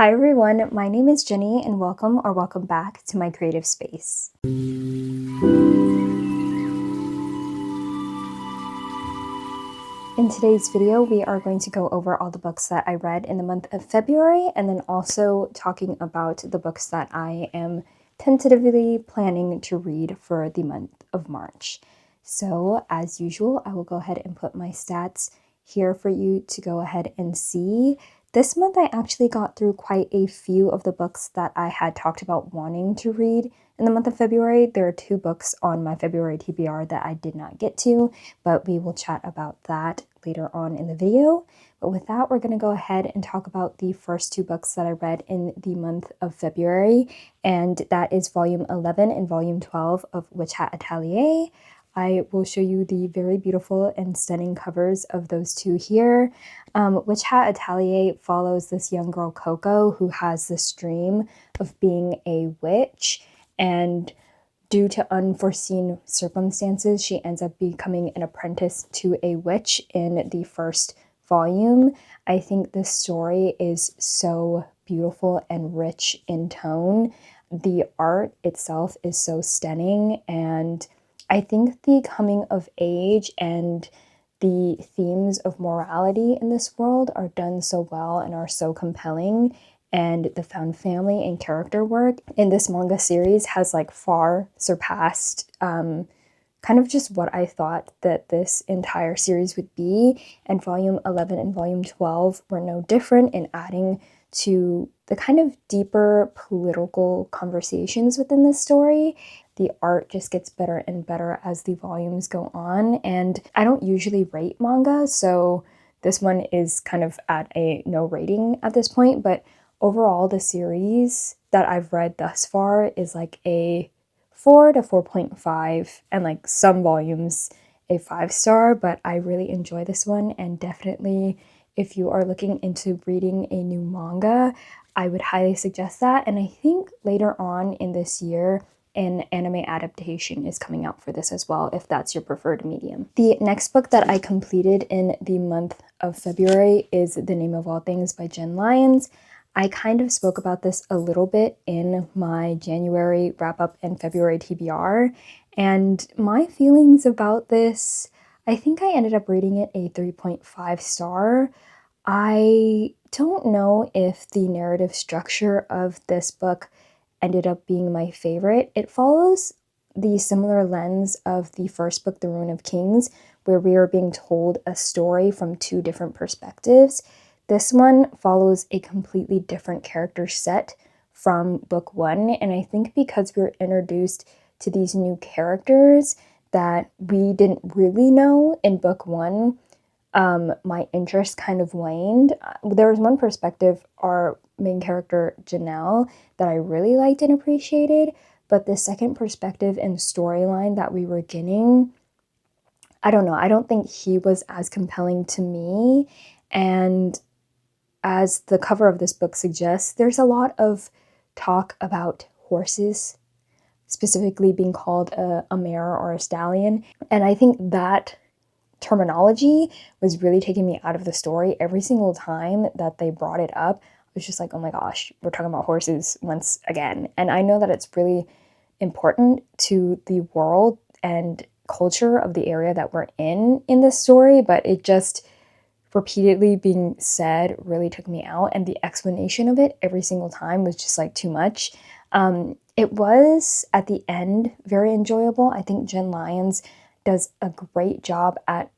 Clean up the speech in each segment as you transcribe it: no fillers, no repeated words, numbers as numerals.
Hi everyone, my name is Jenny and welcome back to my creative space. In today's video, we are going to go over all the books that I read in the month of February and then also talking about the books that I am tentatively planning to read for the month of March. So as usual, I will go ahead and put my stats here for you to go ahead and see. This month I actually got through quite a few of the books that I had talked about wanting to read in the month of February. There are 2 books on my February TBR that I did not get to, but we will chat about that later on in the video. But with that, we're going to go ahead and talk about the first 2 books that I read in the month of February, and that is Volume 11 and Volume 12 of Witch Hat Atelier. I will show you the very beautiful and stunning covers of those 2 here. Witch Hat Atelier follows this young girl, Coco, who has this dream of being a witch, and due to unforeseen circumstances, she ends up becoming an apprentice to a witch in the first volume. I think this story is so beautiful and rich in tone. The art itself is so stunning, and I think the coming of age and the themes of morality in this world are done so well and are so compelling, and the found family and character work in this manga series has far surpassed kind of just what I thought that this entire series would be, and Volume 11 and Volume 12 were no different in adding to the kind of deeper political conversations within this story. The art just gets better and better as the volumes go on, and I don't usually rate manga, so this one is kind of at a no rating at this point, but overall the series that I've read thus far is a 4 to 4.5, and some volumes a 5-star, but I really enjoy this one, and definitely if you are looking into reading a new manga, I would highly suggest that. And I think later on in this year, an anime adaptation is coming out for this as well, if that's your preferred medium. The next book that I completed in the month of February is The Name of All Things by Jen Lyons. I kind of spoke about this a little bit in my January wrap-up and February TBR, and my feelings about this, I think I ended up rating it a 3.5 star. I don't know if the narrative structure of this book ended up being my favorite. It follows the similar lens of the first book, The Ruin of Kings, where we are being told a story from 2 different perspectives. This one follows a completely different character set from book 1, and I think because we're introduced to these new characters that we didn't really know in book 1, my interest kind of waned. There was one perspective, our main character Janelle, that I really liked and appreciated, but the second perspective and storyline that we were getting, I don't know, I don't think he was as compelling to me. And as the cover of this book suggests, there's a lot of talk about horses, specifically being called a mare or a stallion, and I think that terminology was really taking me out of the story. Every single time that they brought it up, I was just like, oh my gosh, we're talking about horses once again. And I know that it's really important to the world and culture of the area that we're in this story, but it just repeatedly being said really took me out, and the explanation of it every single time was just too much. It was, at the end, very enjoyable. I think Jen Lyons does a great job at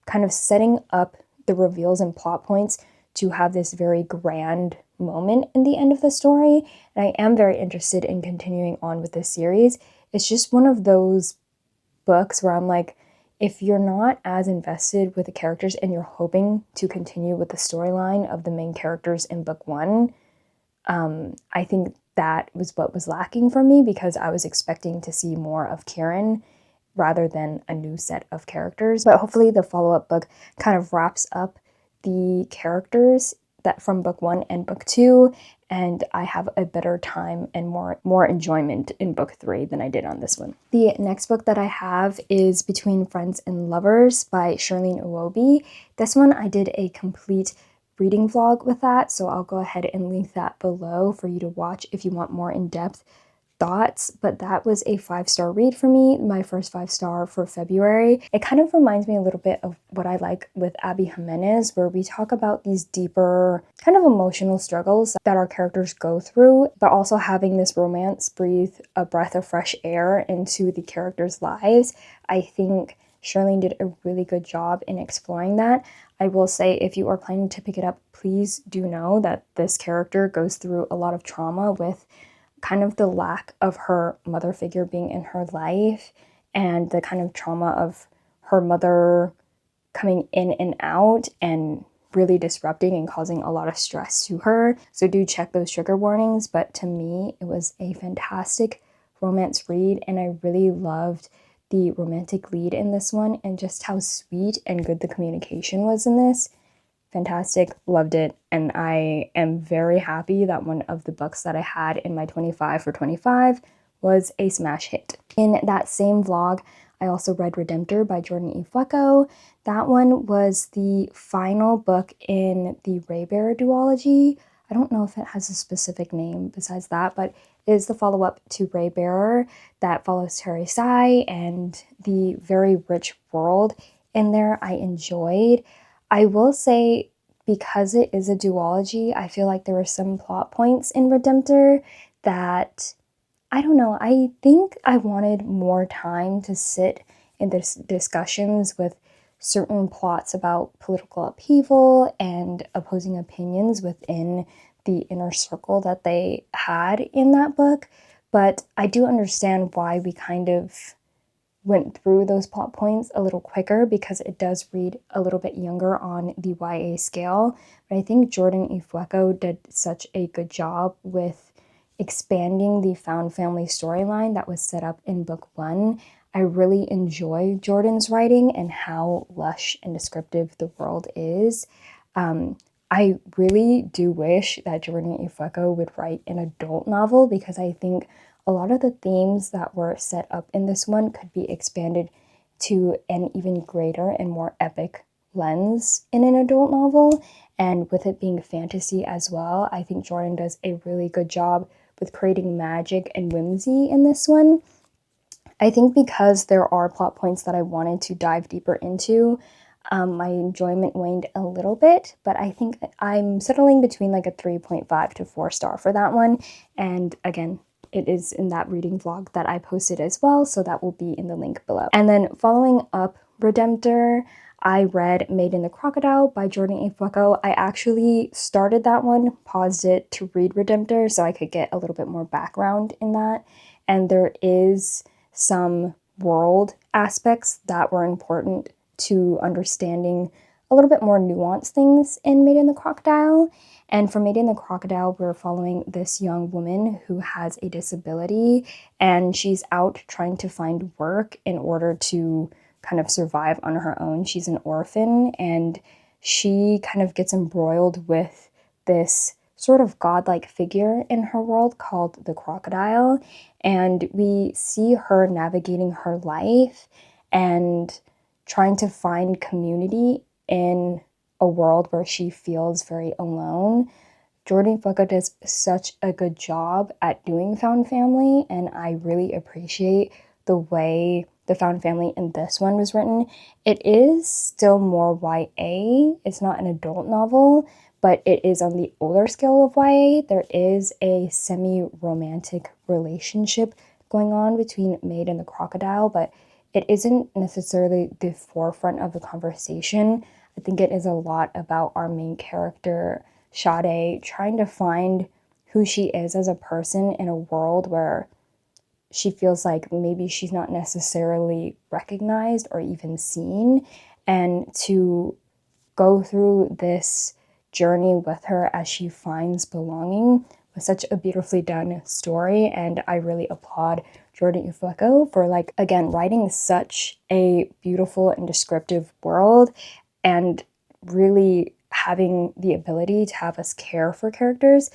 kind of setting up the reveals and plot points to have this very grand moment in the end of the story. And I am very interested in continuing on with this series. It's just one of those books where I'm like, if you're not as invested with the characters and you're hoping to continue with the storyline of the main characters in book 1, I think that was what was lacking for me, because I was expecting to see more of Kieran rather than a new set of characters. But hopefully the follow-up book kind of wraps up the characters that from book 1 and book 2, and I have a better time and more enjoyment in book 3 than I did on this one. The next book that I have is Between Friends and Lovers by Charlene Uobi. This one I did a complete reading vlog with that, so I'll go ahead and link that below for you to watch if you want more in-depth thoughts. But that was a 5-star read for me, my first 5-star for February. It kind of reminds me a little bit of what I like with Abby Jimenez, where we talk about these deeper kind of emotional struggles that our characters go through, but also having this romance breathe a breath of fresh air into the characters' lives. I think Shirlene did a really good job in exploring that. I will say, if you are planning to pick it up, please do know that this character goes through a lot of trauma with kind of the lack of her mother figure being in her life, and the kind of trauma of her mother coming in and out and really disrupting and causing a lot of stress to her. So do check those trigger warnings. But to me, it was a fantastic romance read, and I really loved the romantic lead in this one and just how sweet and good the communication was in this. Fantastic, loved it, and I am very happy that one of the books that I had in my 25 for 25 was a smash hit. In that same vlog, I also read Redemptor by Jordan E. Flecko. That one was the final book in the Raybearer duology. I don't know if it has a specific name besides that, but it is the follow-up to Raybearer that follows Terry Sai and the very rich world in there I enjoyed. I will say, because it is a duology, I feel like there were some plot points in Redemptor that, I don't know, I think I wanted more time to sit in this discussions with certain plots about political upheaval and opposing opinions within the inner circle that they had in that book. But I do understand why we kind of went through those plot points a little quicker, because it does read a little bit younger on the YA scale. But I think Jordan E. Flecko did such a good job with expanding the found family storyline that was set up in book 1. I really enjoy Jordan's writing and how lush and descriptive the world is. I really do wish that Jordan E. Flecko would write an adult novel, because I think a lot of the themes that were set up in this one could be expanded to an even greater and more epic lens in an adult novel. And with it being fantasy as well, I think Jordan does a really good job with creating magic and whimsy in this one. I think because there are plot points that I wanted to dive deeper into, my enjoyment waned a little bit, but I think I'm settling between like a 3.5 to 4-star for that one. And again, it is in that reading vlog that I posted as well, so that will be in the link below. And then following up Redemptor, I read Made in the Crocodile by Jordan E. Flecko. I actually started that one, paused it to read Redemptor so I could get a little bit more background in that. And there is some world aspects that were important to understanding a little bit more nuanced things in Made in the Crocodile. And for Made in the Crocodile, we're following this young woman who has a disability, and she's out trying to find work in order to kind of survive on her own. She's an orphan, and she kind of gets embroiled with this sort of godlike figure in her world called the crocodile. And we see her navigating her life and trying to find community in a world where she feels very alone. Jordan Flecko does such a good job at doing found family, and I really appreciate the way the found family in this one was written. It is still more YA. It's not an adult novel, but it is on the older scale of YA. There is a semi-romantic relationship going on between Maid and the crocodile, but it isn't necessarily the forefront of the conversation. I think it is a lot about our main character, Sade, trying to find who she is as a person in a world where she feels like maybe she's not necessarily recognized or even seen, and to go through this journey with her as she finds belonging was such a beautifully done story. And I really applaud Jordan E. Flecko for, like, again, writing such a beautiful and descriptive world and really having the ability to have us care for characters.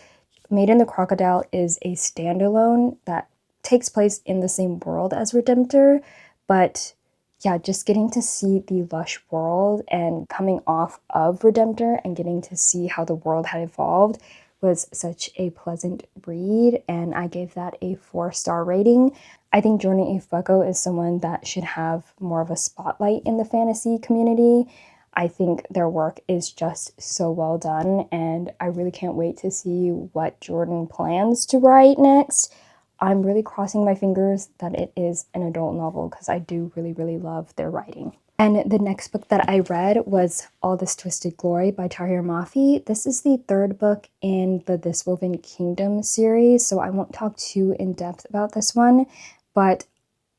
Made in the Crocodile is a standalone that takes place in the same world as Redemptor, but yeah, just getting to see the lush world and coming off of Redemptor and getting to see how the world had evolved was such a pleasant read, and I gave that a 4-star rating. I think Jordan E. Bucko is someone that should have more of a spotlight in the fantasy community. I think their work is just so well done, and I really can't wait to see what Jordan plans to write next. I'm really crossing my fingers that it is an adult novel because I do really, really love their writing. And the next book that I read was All This Twisted Glory by Tahir Mafi. This is the third book in the This Woven Kingdom series, so I won't talk too in depth about this one, but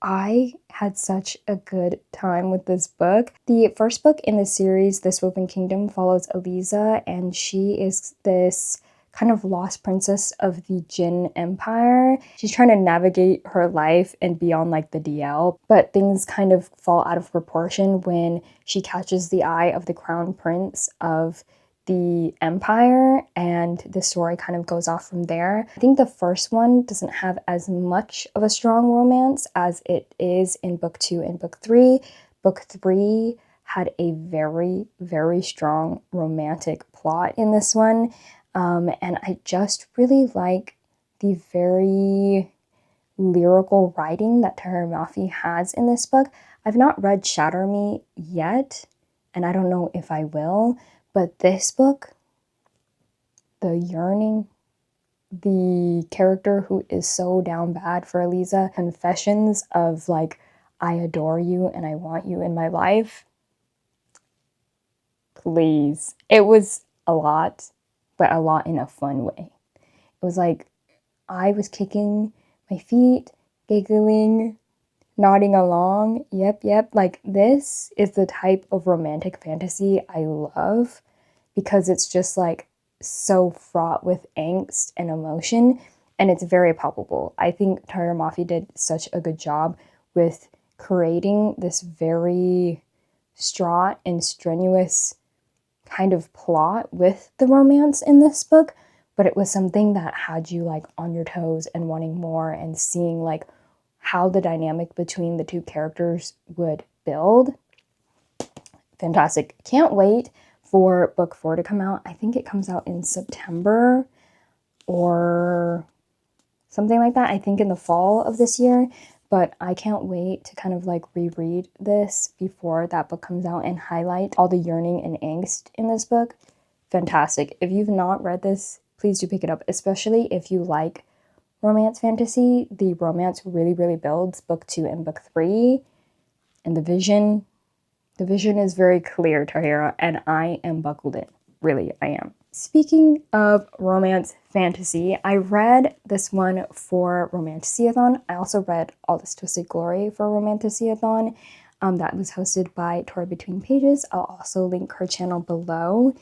I had such a good time with this book. The first book in the series, This Woven Kingdom, follows Eliza, and she is this kind of lost princess of the Jin Empire. She's trying to navigate her life and be on like the DL, but things kind of fall out of proportion when she catches the eye of the crown prince of the empire, and the story kind of goes off from there. I think the first one doesn't have as much of a strong romance as it is in book 2 and book 3. Book 3 had a very, very strong romantic plot in this one. And I just really like the very lyrical writing that Tahir Mafi has in this book. I've not read Shatter Me yet, and I don't know if I will, but this book, the yearning, the character who is so down bad for Eliza, confessions of like, I adore you and I want you in my life. Please. It was a lot, but a lot in a fun way. It was like I was kicking my feet, giggling, nodding along. Yep. Like, this is the type of romantic fantasy I love because it's just like so fraught with angst and emotion, and it's very palpable. I think Tahir Mafi did such a good job with creating this very straught and strenuous kind of plot with the romance in this book, but it was something that had you like on your toes and wanting more and seeing like how the dynamic between the two characters would build. Fantastic. Can't wait for book 4 to come out. I think it comes out in September or something like that. I think in the fall of this year, but I can't wait to kind of like reread this before that book comes out and highlight all the yearning and angst in this book. Fantastic. If you've not read this, please do pick it up, especially if you like romance fantasy. The romance really, really builds book 2 and book 3, and the vision is very clear, Tahira, and I am buckled in. Really, I am. Speaking of romance fantasy, I read this one for Romanticiathon. I also read All This Twisted Glory for Romanticiathon. That was hosted by Tori Between Pages. I'll also link her channel below.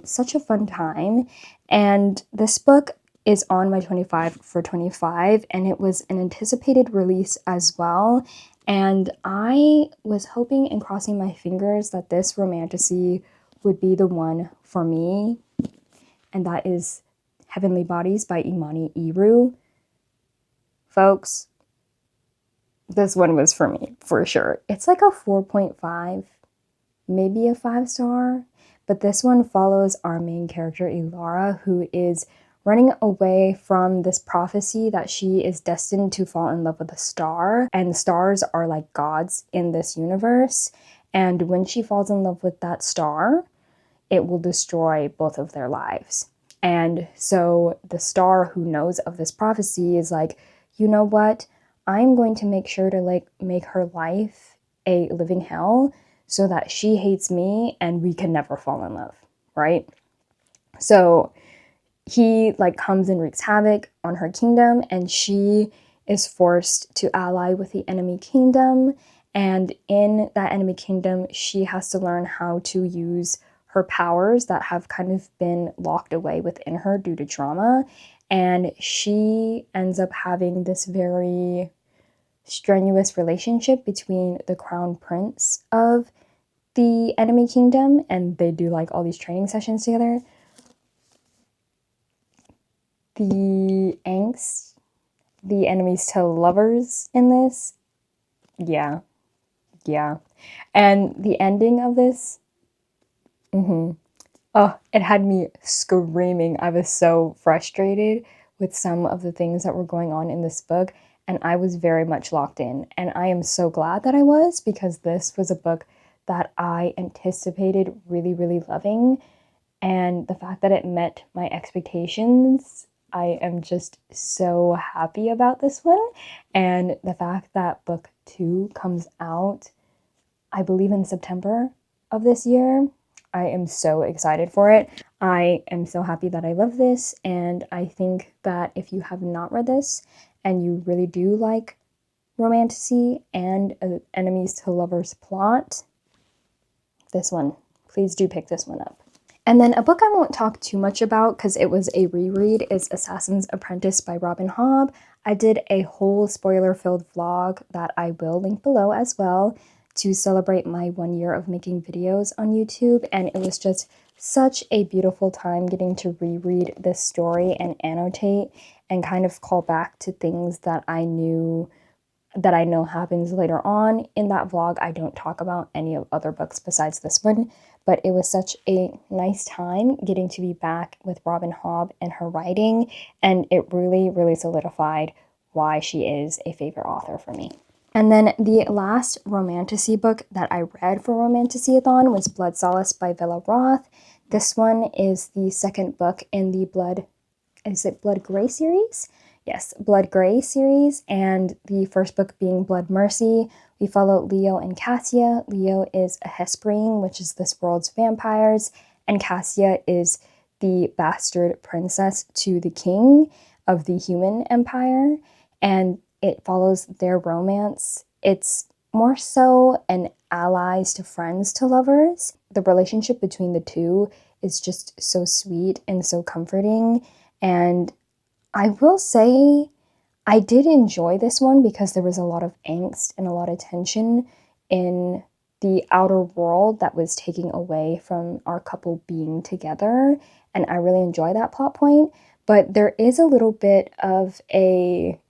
Such a fun time. And this book is on my 25 for 25, and it was an anticipated release as well. And I was hoping and crossing my fingers that this romantasy would be the one for me, and that is Heavenly Bodies by Imani Iru. Folks, this one was for me, for sure. It's like a 4.5, maybe a 5-star, but this one follows our main character, Ilara, who is running away from this prophecy that she is destined to fall in love with a star, and the stars are like gods in this universe. And when she falls in love with that star, it will destroy both of their lives. And so the star who knows of this prophecy is like, you know what? I'm going to make sure to like make her life a living hell so that she hates me and we can never fall in love, right? So he like comes and wreaks havoc on her kingdom, and she is forced to ally with the enemy kingdom. And in that enemy kingdom, she has to learn how to use her powers that have kind of been locked away within her due to trauma. And she ends up having this very strenuous relationship between the crown prince of the enemy kingdom, and they do like all these training sessions together. The angst, the enemies to lovers in this, yeah, Yeah. And the ending of this, oh, it had me screaming. I was so frustrated with some of the things that were going on in this book, and I was very much locked in. And I am so glad that I was, because this was a book that I anticipated really, really loving. And the fact that it met my expectations, I am just so happy about this one. And the fact that book 2 comes out, I believe, in September of this year, I am so excited for it. I am so happy that I love this, and I think that if you have not read this and you really do like romantasy and enemies to lovers plot, this one, please do pick this one up. And then a book I won't talk too much about because it was a reread is Assassin's Apprentice by Robin Hobb. I did a whole spoiler-filled vlog that I will link below as well to celebrate my 1 year of making videos on YouTube, and it was just such a beautiful time getting to reread this story and annotate and kind of call back to things that I know happens later on. In that vlog, I don't talk about any of other books besides this one, but it was such a nice time getting to be back with Robin Hobb and her writing, and it really, really solidified why she is a favorite author for me. And then the last romantasy book that I read for Romantasy-a-thon was Blood Solace by Villa Roth. This one is the second book in the Blood Gray series? Yes, Blood Gray series, and the first book being Blood Mercy. We follow Leo and Cassia. Leo is a Hesperine, which is this world's vampires, and Cassia is the bastard princess to the king of the human empire, and it follows their romance. It's more so an allies to friends to lovers. The relationship between the two is just so sweet and so comforting, and I will say I did enjoy this one because there was a lot of angst and a lot of tension in the outer world that was taking away from our couple being together, and I really enjoy that plot point. But there is a little bit of a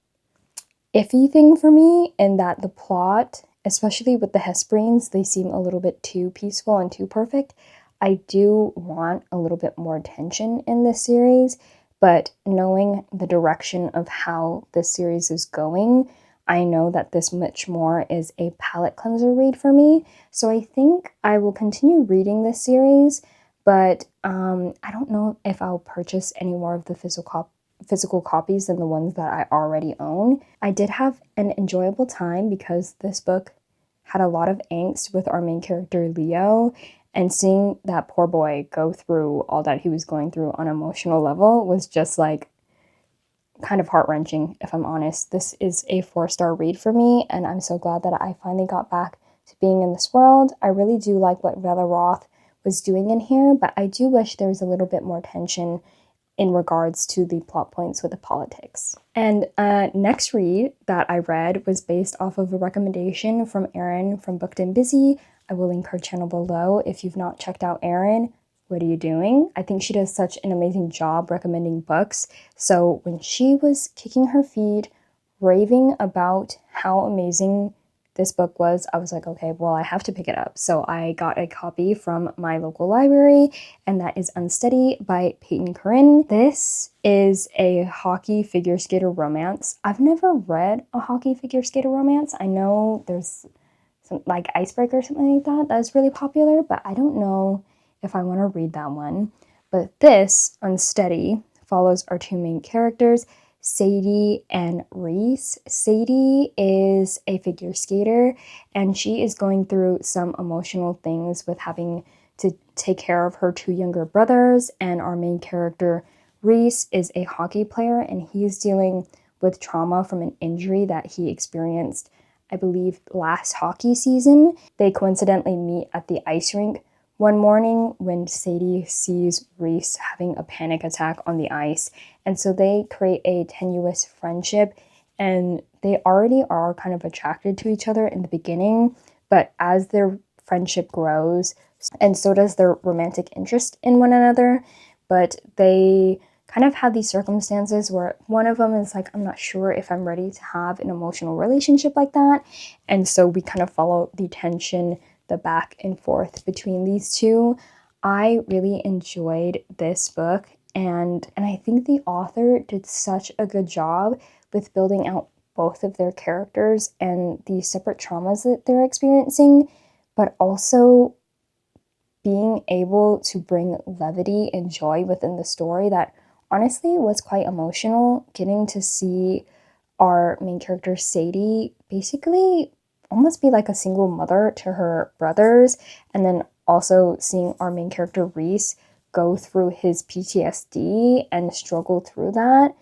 iffy thing for me in that the plot, especially with the Hesperines, they seem a little bit too peaceful and too perfect. I do want a little bit more tension in this series, but knowing the direction of how this series is going, I know that this much more is a palate cleanser read for me. So I think I will continue reading this series, but I don't know if I'll purchase any more of the physical copies than the ones that I already own. I did have an enjoyable time because this book had a lot of angst with our main character Leo, and seeing that poor boy go through all that he was going through on an emotional level was just like kind of heart-wrenching, if I'm honest. This is a 4-star read for me, and I'm so glad that I finally got back to being in this world. I really do like what Villa Roth was doing in here, but I do wish there was a little bit more tension in regards to the plot points with the politics. And next read that I read was based off of a recommendation from Erin from Booked and Busy. I will link her channel below. If you've not checked out Erin, what are you doing? I think she does such an amazing job recommending books. So when she was kicking her feet, raving about how amazing this book was, I was like, okay, well, I have to pick it up. So I got a copy from my local library, and that is Unsteady by Peyton Corinne. This is a hockey figure skater romance. I've never read a hockey figure skater romance. I know there's some like Icebreaker or something like that that's really popular, but I don't know if I want to read that one. But this, Unsteady, follows our two main characters, Sadie and Reese. Sadie is a figure skater, and she is going through some emotional things with having to take care of her two younger brothers, and our main character, Reese, is a hockey player, and he's dealing with trauma from an injury that he experienced, I believe, last hockey season. They coincidentally meet at the ice rink one morning when Sadie sees Reese having a panic attack on the ice, and so they create a tenuous friendship, and they already are kind of attracted to each other in the beginning, but as their friendship grows, and so does their romantic interest in one another, but they kind of had these circumstances where one of them is like, I'm not sure if I'm ready to have an emotional relationship like that. And so we kind of follow the tension, the back and forth between these two. I really enjoyed this book, and I think the author did such a good job with building out both of their characters and the separate traumas that they're experiencing, but also being able to bring levity and joy within the story that honestly was quite emotional. Getting to see our main character Sadie basically almost be like a single mother to her brothers, and then also seeing our main character Reese go through his PTSD and struggle through that,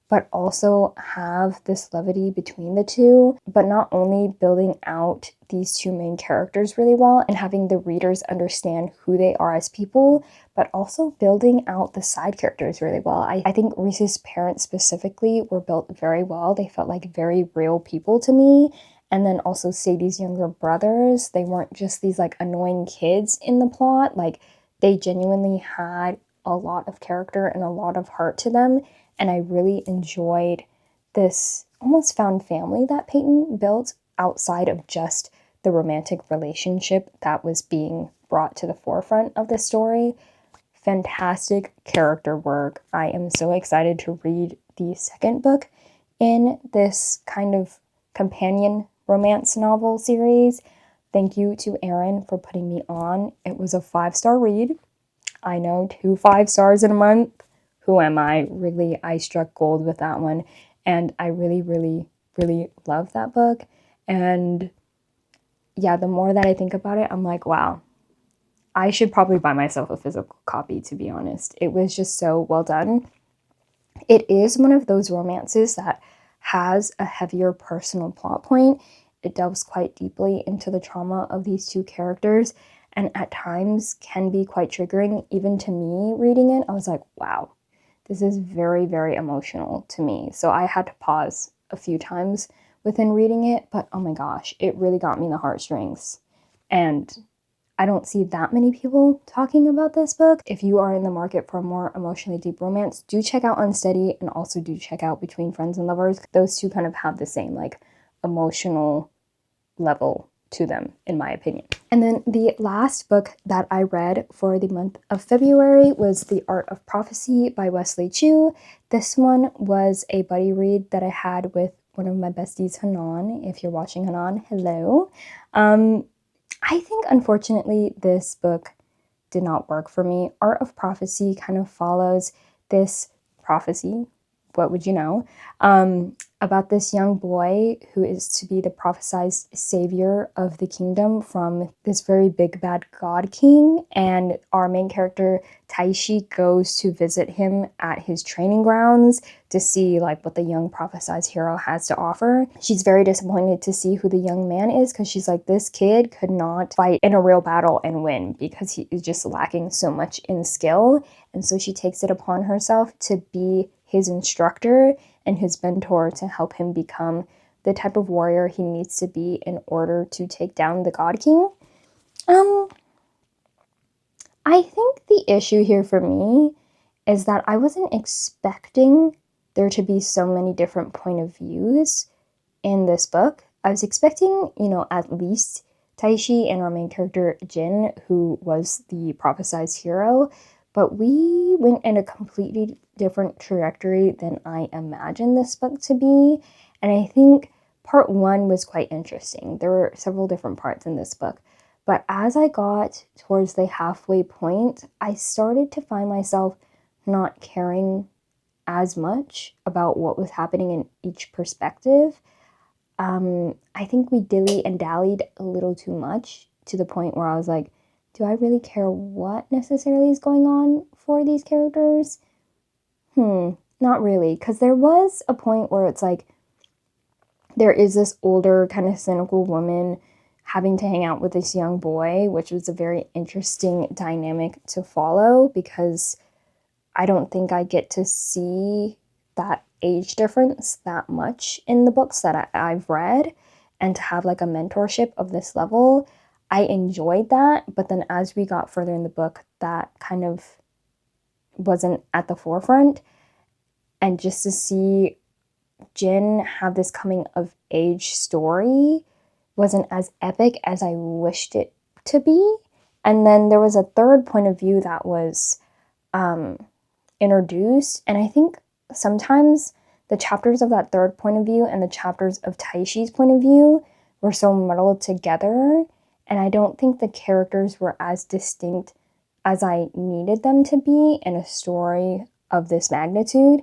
but also have this levity between the two, but not only building out these two main characters really well and having the readers understand who they are as people, but also building out the side characters really well. I think Reese's parents specifically were built very well. They felt like very real people to me. And then also Sadie's younger brothers, they weren't just these like annoying kids in the plot. Like they genuinely had a lot of character and a lot of heart to them. And I really enjoyed this almost found family that Peyton built outside of just the romantic relationship that was being brought to the forefront of the story. Fantastic character work. I am so excited to read the second book in this kind of companion romance novel series. Thank you to Erin for putting me on. It was a 5-star read. I know, 2 5 stars in a month. Who am I? Really, I struck gold with that one. And I really, really, really love that book. And yeah, the more that I think about it, I'm like, wow, I should probably buy myself a physical copy, to be honest. It was just so well done. It is one of those romances that has a heavier personal plot point. It delves quite deeply into the trauma of these two characters, and at times can be quite triggering. Even to me reading it, I was like, wow, this is very, very emotional to me. So I had to pause a few times within reading it, but oh my gosh, it really got me in the heartstrings. And I don't see that many people talking about this book. If you are in the market for a more emotionally deep romance, do check out Unsteady, and also do check out Between Friends and Lovers. Those two kind of have the same like emotional level to them, in my opinion. And then the last book that I read for the month of February was The Art of Prophecy by Wesley Chu. This one was a buddy read that I had with one of my besties, Hanan. If you're watching, Hanan, hello. I think, unfortunately, this book did not work for me. Art of Prophecy kind of follows this prophecy, what would you know, about this young boy who is to be the prophesied savior of the kingdom from this very big bad god king. And our main character Taishi goes to visit him at his training grounds to see like what the young prophesied hero has to offer. She's very disappointed to see who the young man is, because she's like, this kid could not fight in a real battle and win because he is just lacking so much in skill. And so she takes it upon herself to be his instructor and his mentor to help him become the type of warrior he needs to be in order to take down the God King. I think the issue here for me is that I wasn't expecting there to be so many different point of views in this book. I was expecting, at least Taishi and our main character Jin, who was the prophesied hero, but we went in a completely different trajectory than I imagined this book to be. And I think part 1 was quite interesting. There were several different parts in this book. But as I got towards the halfway point, I started to find myself not caring as much about what was happening in each perspective. I think we dilly and dallied a little too much, to the point where I was like, do I really care what necessarily is going on for these characters? Not really. Because there was a point where it's like, there is this older, kind of cynical woman having to hang out with this young boy, which was a very interesting dynamic to follow, because I don't think I get to see that age difference that much in the books that I've read. And to have like a mentorship of this level, I enjoyed that. But then as we got further in the book, that kind of wasn't at the forefront. and just to see Jin have this coming of age story wasn't as epic as I wished it to be. And then there was a third point of view that was introduced, and I think sometimes the chapters of that third point of view and the chapters of Taishi's point of view were so muddled together, and I don't think the characters were as distinct as I needed them to be in a story of this magnitude.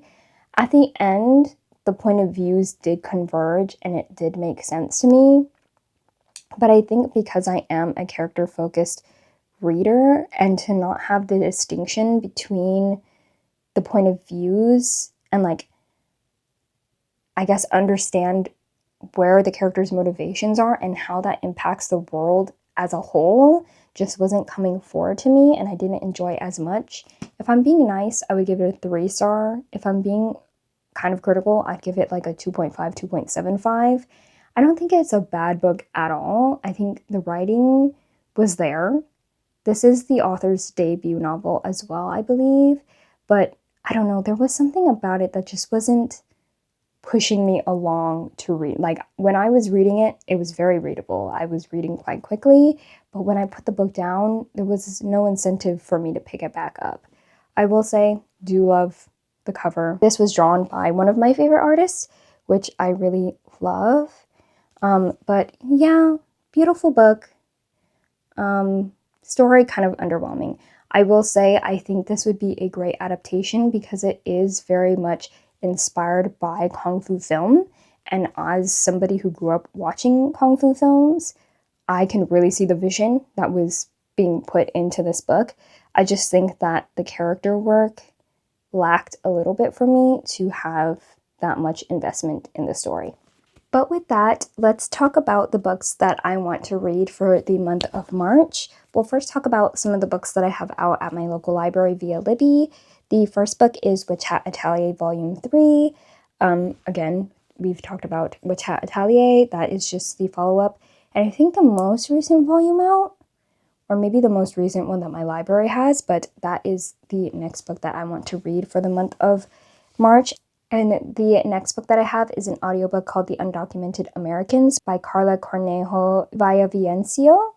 At the end, the point of views did converge and it did make sense to me. But I think because I am a character-focused reader, and to not have the distinction between the point of views and, like, I guess understand where the characters' motivations are and how that impacts the world as a whole just wasn't coming forward to me, and I didn't enjoy as much. If I'm being nice, I would give it a 3-star. If I'm being kind of critical, I'd give it like a 2.5, 2.75. I don't think it's a bad book at all. I think the writing was there. This is the author's debut novel as well, I believe, but I don't know, there was something about it that just wasn't pushing me along to read. Like, when I was reading it, it was very readable. I was reading quite quickly, but when I put the book down, there was no incentive for me to pick it back up. I will say, do love the cover. This was drawn by one of my favorite artists, which I really love. But yeah, beautiful book. Story kind of underwhelming. I will say I think this would be a great adaptation because it is very much inspired by Kung Fu film. And as somebody who grew up watching Kung Fu films, I can really see the vision that was being put into this book. I just think that the character work lacked a little bit for me to have that much investment in the story. But with that, let's talk about the books that I want to read for the month of March. We'll first talk about some of the books that I have out at my local library via Libby. The first book is Witchat Atelier Volume 3. Again, we've talked about Witchat Atelier. That is just the follow-up. And I think the most recent volume out, or maybe the most recent one that my library has, but that is the next book that I want to read for the month of March. And the next book that I have is an audiobook called The Undocumented Americans by Carla Cornejo Villavicencio.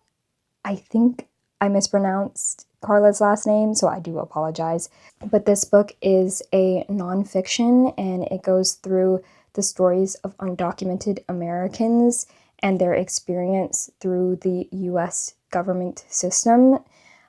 I think I mispronounced Carla's last name, so I do apologize. But this book is a nonfiction, and it goes through the stories of undocumented Americans and their experience through the U.S. government system.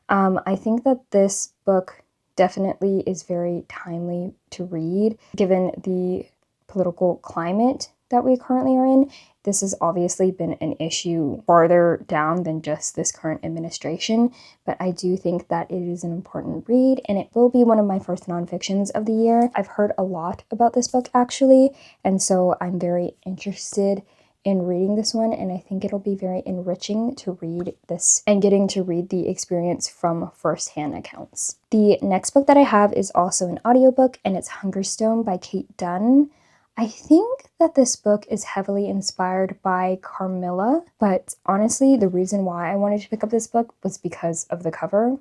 I think that this book definitely is very timely to read, given the political climate that we currently are in. This has obviously been an issue farther down than just this current administration, but I do think that it is an important read, and it will be one of my first nonfictions of the year. I've heard a lot about this book, actually, and so I'm very interested in reading this one, and I think it'll be very enriching to read this and getting to read the experience from firsthand accounts. The next book that I have is also an audiobook, and it's Hungerstone by Kate Dunn. I think that this book is heavily inspired by Carmilla, but honestly, the reason why I wanted to pick up this book was because of the cover.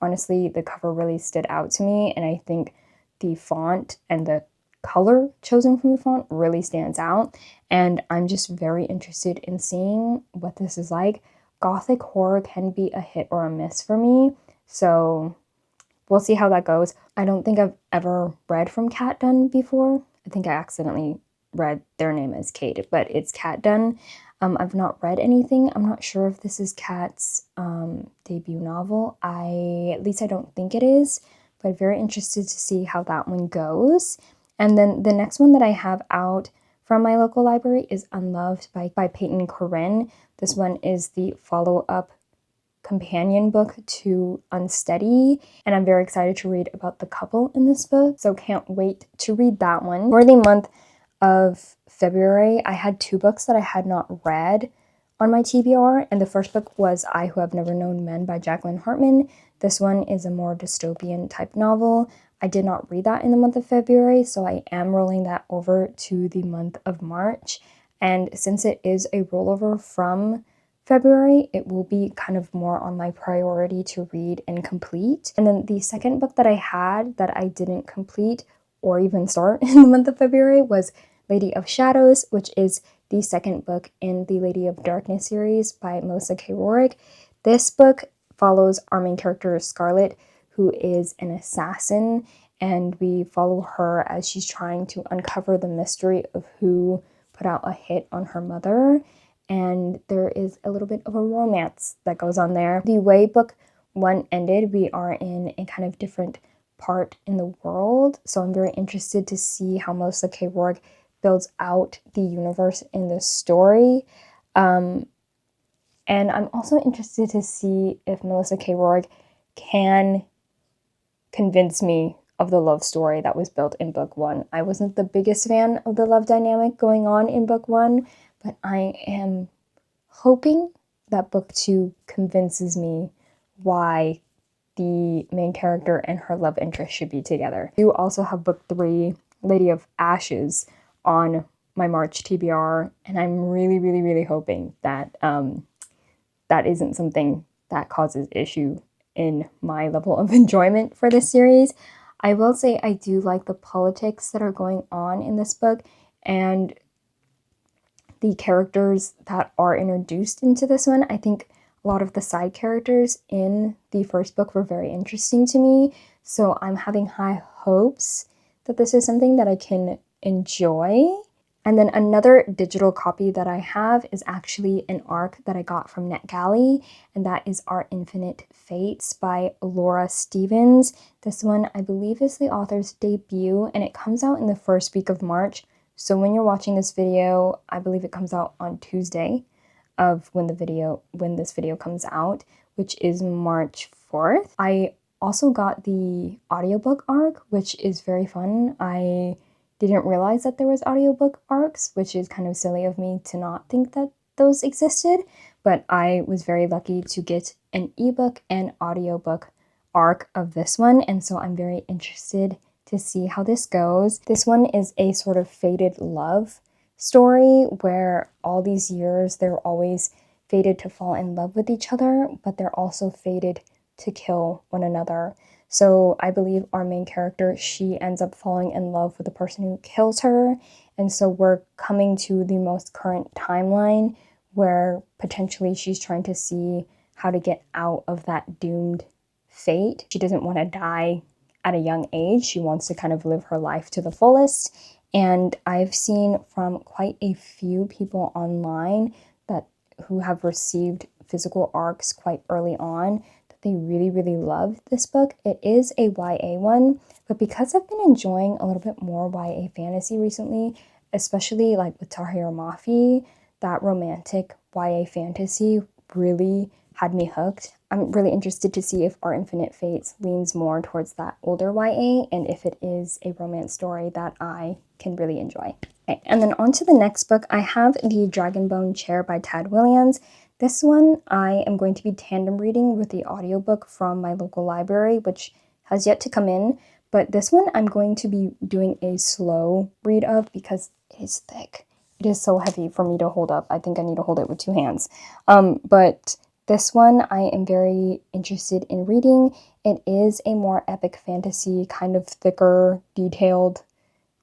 Honestly, the cover really stood out to me, and I think the font and the color chosen from the font really stands out, and I'm just very interested in seeing what this is like. Gothic horror can be a hit or a miss for me, so we'll see how that goes. I don't think I've ever read from Kat Dunn before. I think I accidentally read their name as Kate, but it's Kat Dunn. I've not read anything. I'm not sure if this is Kat's debut novel. At least I don't think it is, but very interested to see how that one goes. And then the next one that I have out from my local library is Unloved by Peyton Corinne. This one is the follow-up companion book to Unsteady, and I'm very excited to read about the couple in this book, so can't wait to read that one. For the month of February, I had 2 books that I had not read on my TBR, and the first book was I Who Have Never Known Men by Jacqueline Hartman. This one is a more dystopian type novel. I did not read that in the month of February, so I am rolling that over to the month of March. And since it is a rollover from February, it will be kind of more on my priority to read and complete. And then the second book that I had that I didn't complete or even start in the month of February, was Lady of Shadows, which is the second book in the Lady of Darkness series by Melissa K. Roerick. This book follows our main character, Scarlet, who is an assassin, and we follow her as she's trying to uncover the mystery of who put out a hit on her mother. And there is a little bit of a romance that goes on there. The way book one ended, we are in a kind of different part in the world, so I'm very interested to see how Melissa K. Roerick builds out the universe in this story. And I'm also interested to see if Melissa K. Roerick can convince me of the love story that was built in book one. I wasn't the biggest fan of the love dynamic going on in book one, but I am hoping that book two convinces me why the main character and her love interest should be together. I do also have book three, Lady of Ashes, on my March TBR, and I'm really hoping that that isn't something that causes issue in my level of enjoyment for this series. I will say I do like the politics that are going on in this book, and the characters that are introduced into this one. I think a lot of the side characters in the first book were very interesting to me, so I'm having high hopes that this is something that I can enjoy. And then another digital copy that I have is actually an ARC that I got from NetGalley, and that is Our Infinite Fates by Laura Stevens. This one, I believe, is the author's debut, and it comes out in the first week of March. So when you're watching this video, I believe it comes out on Tuesday of when this video comes out, which is March 4th. I also got the audiobook ARC, which is very fun. I didn't realize that there was audiobook ARCs, which is kind of silly of me to not think that those existed, but I was very lucky to get an ebook and audiobook ARC of this one, and so I'm very interested to see how this goes. This one is a sort of fated love story where all these years they're always fated to fall in love with each other, but they're also fated to kill one another. So I believe our main character, she ends up falling in love with the person who kills her, and so we're coming to the most current timeline where potentially she's trying to see how to get out of that doomed fate. She doesn't want to die at a young age. She wants to kind of live her life to the fullest. And I've seen from quite a few people online that who have received physical ARCs quite early on that they really loved this book. It is a YA one, but because I've been enjoying a little bit more YA fantasy recently, especially like with Tahir Mafi, that romantic YA fantasy really had me hooked. I'm really interested to see if Our Infinite Fates leans more towards that older YA and if it is a romance story that I can really enjoy. Okay, and then on to the next book, I have The Dragonbone Chair by Tad Williams. This one I am going to be tandem reading with the audiobook from my local library, which has yet to come in, but this one I'm going to be doing a slow read of because it is thick. It is so heavy for me to hold up. I think I need to hold it with two hands. But this one I am very interested in reading. It is a more epic fantasy, kind of thicker, detailed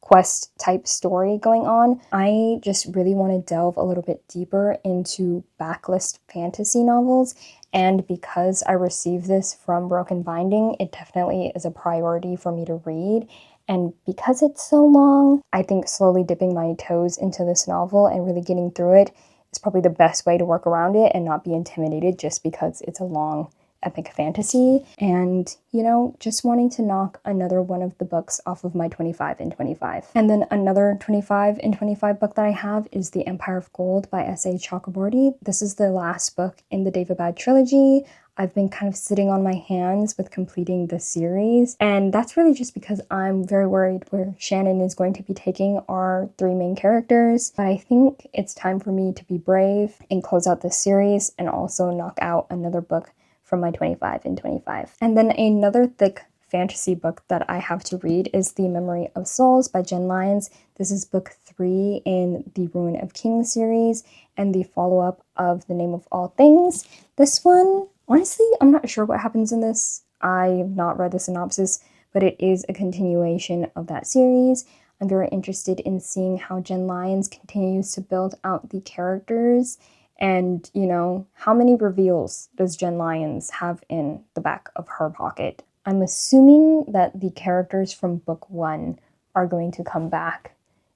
quest type story going on. I just really want to delve a little bit deeper into backlist fantasy novels, and because I received this from Broken Binding, it definitely is a priority for me to read. And because it's so long, I think slowly dipping my toes into this novel and really getting through it is probably the best way to work around it and not be intimidated just because it's a long epic fantasy, and you know, just wanting to knock another one of the books off of my 25 in 25. And then another 25 in 25 book that I have is The Empire of Gold by S.A. Chakraborty. This is the last book in the David Bad trilogy. I've been kind of sitting on my hands with completing the series, and that's really just because I'm very worried where Shannon is going to be taking our three main characters. But I think it's time for me to be brave and close out this series and also knock out another book from my 25 in 25. And then another thick fantasy book that I have to read is The Memory of Souls by Jen Lyons. This is book 3 in the Ruin of Kings series and the follow-up of The Name of All Things. This one, honestly, I'm not sure what happens in this. I have not read the synopsis, but it is a continuation of that series. I'm very interested in seeing how Jen Lyons continues to build out the characters, and, you know, how many reveals does Jen Lyons have in the back of her pocket? I'm assuming that the characters from book 1 are going to come back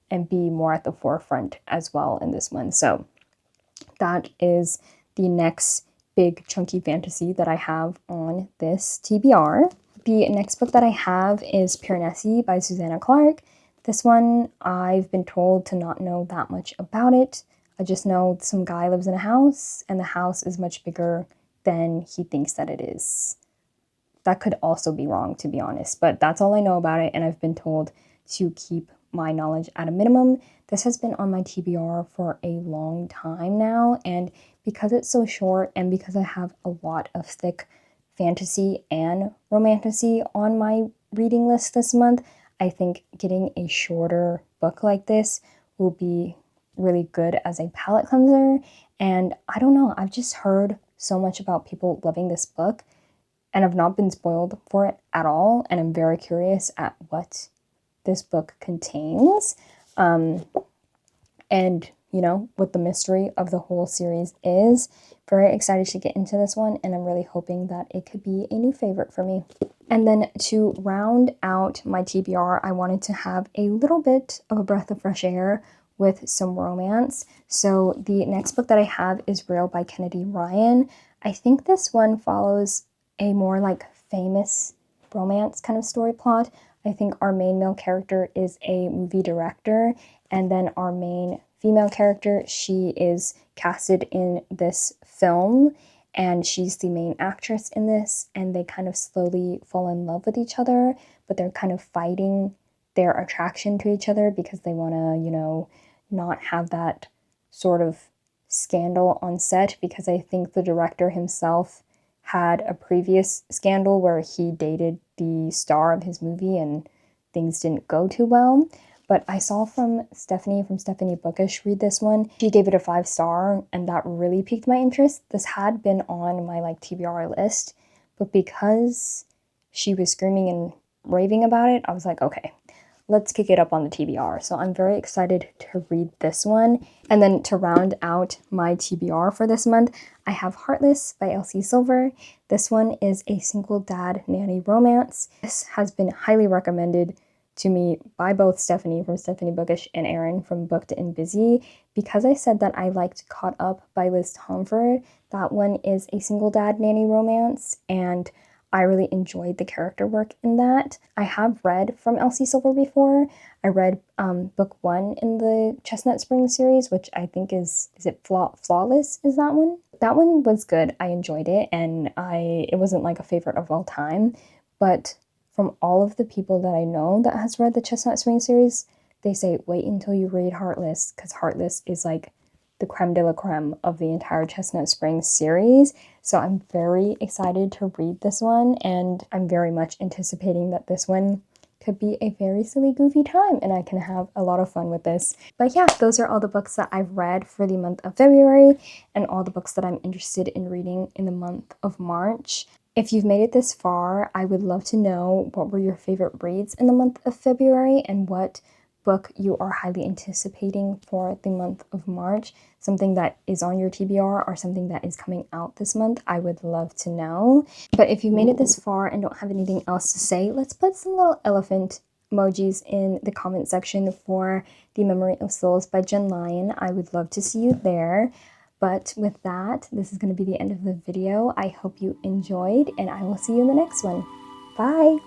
and be more at the forefront as well in this one. So that is the next big chunky fantasy that I have on this TBR. The next book that I have is Piranesi by Susanna Clarke. This one, I've been told to not know that much about it. I just know some guy lives in a house, and the house is much bigger than he thinks that it is. That could also be wrong, to be honest, but that's all I know about it, and I've been told to keep my knowledge at a minimum. This has been on my TBR for a long time now, and because it's so short and because I have a lot of thick fantasy and romantasy on my reading list this month, I think getting a shorter book like this will be really good as a palate cleanser. And I don't know, I've just heard so much about people loving this book, and I've not been spoiled for it at all, and I'm very curious at what this book contains, and, you know, what the mystery of the whole series is. Very excited to get into this one, and I'm really hoping that it could be a new favorite for me. And then to round out my TBR, I wanted to have a little bit of a breath of fresh air with some romance. So the next book that I have is Real by Kennedy Ryan. I think this one follows a more like famous romance kind of story plot. I think our main male character is a movie director, and then our main female character, she is casted in this film, and she's the main actress in this, and they kind of slowly fall in love with each other, but they're kind of fighting their attraction to each other because they want to, you know, not have that sort of scandal on set, because I think the director himself had a previous scandal where he dated the star of his movie and things didn't go too well. But I saw from Stephanie Bookish read this one. She gave it a 5-star, and that really piqued my interest. This had been on my like TBR list, but because she was screaming and raving about it, I was like, okay, let's kick it up on the TBR. So I'm very excited to read this one. And then to round out my TBR for this month, I have Heartless by Elsie Silver. This one is a single dad nanny romance. This has been highly recommended to me by both Stephanie from Stephanie Bookish and Erin from Booked and Busy. Because I said that I liked Caught Up by Liz Tomford, that one is a single dad nanny romance, and I really enjoyed the character work in that. I have read from Elsie Silver before. I read book 1 in the Chestnut Springs series, which I think is it Flawless is that one? That one was good. I enjoyed it, and it wasn't like a favorite of all time, but from all of the people that I know that has read the Chestnut Springs series, they say wait until you read Heartless, because Heartless is like the creme de la creme of the entire Chestnut Springs series. So I'm very excited to read this one, and I'm very much anticipating that this one could be a very silly, goofy time, and I can have a lot of fun with this. But yeah, those are all the books that I've read for the month of February, and all the books that I'm interested in reading in the month of March. If you've made it this far, I would love to know what were your favorite reads in the month of February, and what book you are highly anticipating for the month of March. Something that is on your TBR or something that is coming out this month, I would love to know. But if you've made it this far and don't have anything else to say, let's put some little elephant emojis in the comment section for The Memory of Souls by Jen Lyon. I would love to see you there. But with that, this is going to be the end of the video. I hope you enjoyed, and I will see you in the next one. Bye!